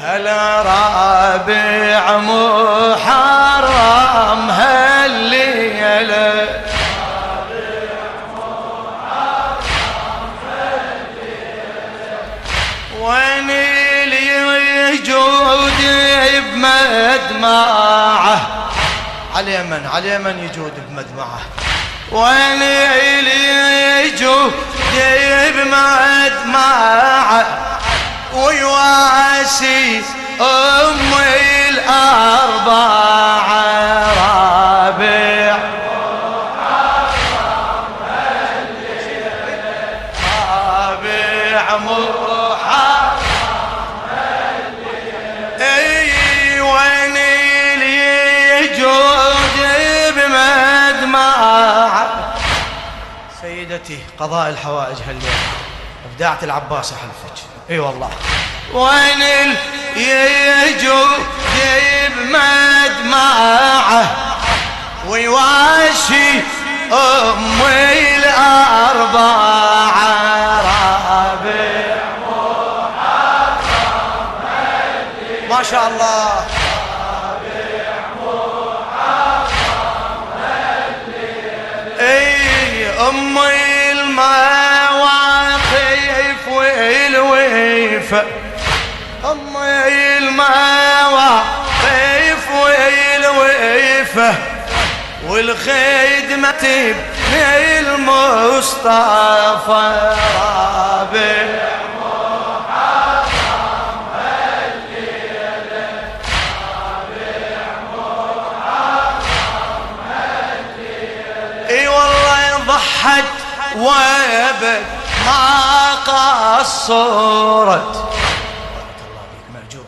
هلا رابع محرم هالليلة وين اللي يجود بمدمعه على اليمن يجود بمدمعه وين اللي يجود بمدمعه ويواسي أمي الأربعة رابع محرم اي وين اللي يجود بمدمعه سيدتي قضاء الحوائج هالليل ابداعة العباس حلفك اي والله وين اللي يجود بمدمعه ويواشي أمي الأربعة رابع محرم ما شاء الله رابع محرم اي أمي المواقف والويفة أمي المواقف والويفة والخدمة ابن المصطفى رابع محرم هالليلة رابع محرم هالليلة اي والله ضحت وابد ما قصرت